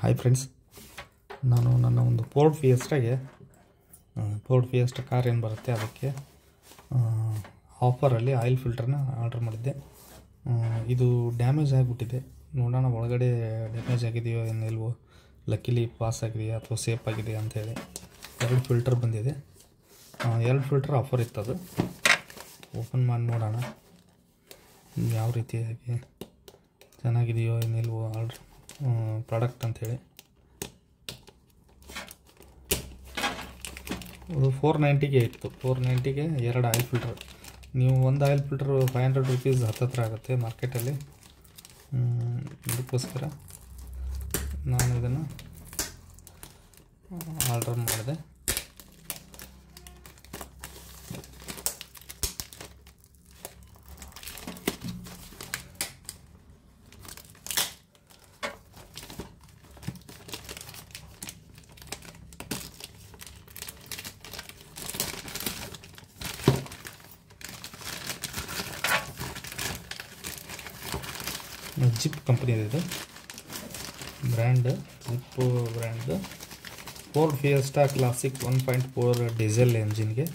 Hi friends, ನಾನು ನನ್ನ ಒಂದು ಫೋರ್ಡ್ ಫಿಯೆಸ್ಟಾ ಕಾರ್ ಏನು ಬರುತ್ತೆ ಅದಕ್ಕೆ ಆಫರಲ್ಲಿ ಆಯಿಲ್ ಫಿಲ್ಟರ್ನ ಆರ್ಡರ್ ಮಾಡಿದ್ದೆ. ಇದು ಡ್ಯಾಮೇಜ್ ಆಗಿಬಿಟ್ಟಿದೆ. ನೋಡೋಣ ಒಳಗಡೆ ಡ್ಯಾಮೇಜ್ ಆಗಿದೆಯೋ ಏನಿಲ್ವೋ, ಲಕ್ಕಿಲಿ ಪಾಸ್ ಆಗಿದೆಯಾ ಅಥವಾ ಸೇಫ್ ಆಗಿದೆಯಾ ಅಂಥೇಳಿ. 2 ಫಿಲ್ಟರ್ ಬಂದಿದೆ. 2 ಫಿಲ್ಟರ್ ಆಫರ್ ಇತ್ತು. ಅದು ಓಪನ್ ಮಾಡಿ ನೋಡೋಣ ಯಾವ ರೀತಿಯಾಗಿ ಚೆನ್ನಾಗಿದೆಯೋ ಏನಿಲ್ವೋ ಆರ್ಡ್ರ್ ಪ್ರಾಡಕ್ಟ್ ಅಂಥೇಳಿ. ಅದು 490ಗೆ ಇತ್ತು. 490ಗೆ 2 ಆಯಿಲ್ ಫಿಲ್ಟರ್. ನೀವು ಒಂದು ಆಯಿಲ್ ಫಿಲ್ಟರ್ 500 ರೂಪೀಸ್ ಹತ್ತತ್ರ ಆಗುತ್ತೆ ಮಾರ್ಕೆಟಲ್ಲಿ. ಇದಕ್ಕೋಸ್ಕರ ನಾನು ಇದನ್ನು ಆರ್ಡರ್ ಮಾಡಿದೆ. ಜಿಪ್ ಕಂಪ್ನಿದು ಇದು brand. Zip brand Ford Fiesta classic 1.4 diesel ಎಂಜಿನ್ಗೆ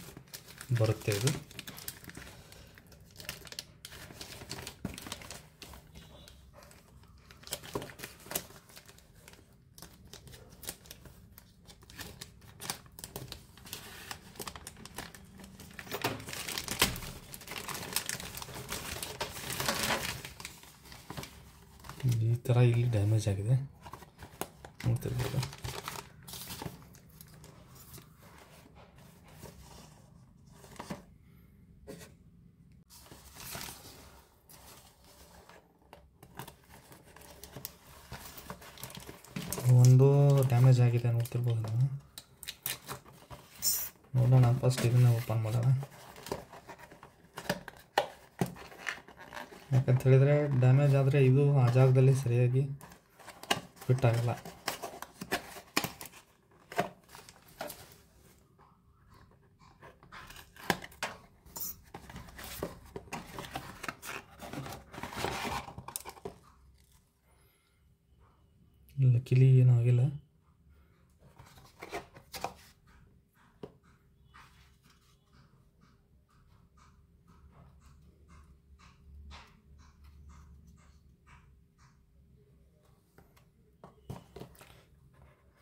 ಬರುತ್ತೆ ಇದು. ಈ ಥರ ಇಲ್ಲಿ ಡ್ಯಾಮೇಜ್ ಆಗಿದೆ, ನೋಡ್ತಿರ್ಬೋದು. ಒಂದು ಡ್ಯಾಮೇಜ್ ಆಗಿದೆ ನೋಡ್ತಿರ್ಬೋದು ನಾವು. ನೋಡೋಣ, ಫಸ್ಟ್ ಇದನ್ನು ಓಪನ್ ಮಾಡೋಣ. ಯಾಕಂತ ಹೇಳಿದರೆ ಡ್ಯಾಮೇಜ್ ಆದರೆ ಇದು ಆ ಜಾಗದಲ್ಲಿ ಸರಿಯಾಗಿ ಫಿಟ್ ಆಗಲ್ಲ. ಲಕ್ಕಿಲಿ ಏನೂ ಆಗಿಲ್ಲ.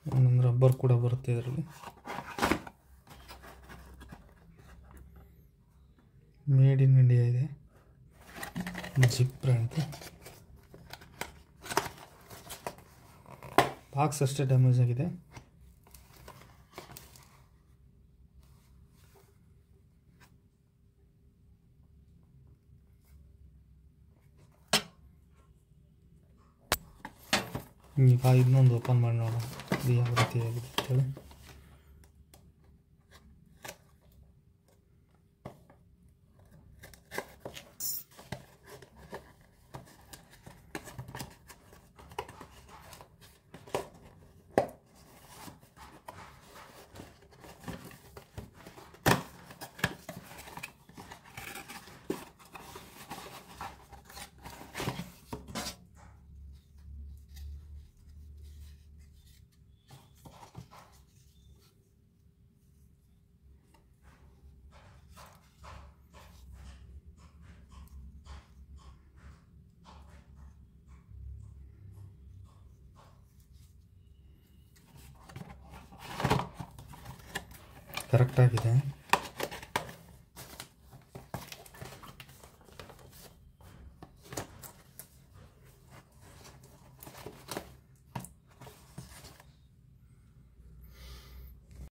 ಒಂದೊಂದು ರಬ್ಬರ್ ಕೂಡ ಬರುತ್ತೆ ಇದರಲ್ಲಿ. ಮೇಡ್ ಇನ್ ಇಂಡಿಯಾ ಇದೆ, ಜಿಪ್ ಬ್ರ್ಯಾಂಡ್. ಬಾಕ್ಸ್ ಅಷ್ಟೇ ಡ್ಯಾಮೇಜ್ ಆಗಿದೆ. ಈಗ ಇನ್ನೊಂದು ಓಪನ್ ಮಾಡಿ ನೋಡೋಣ ಇದು ಯಾವ ರೀತಿಯಾಗಿದೆ ಅಂತೇಳಿ. ಕರೆಕ್ಟಾಗಿದೆ.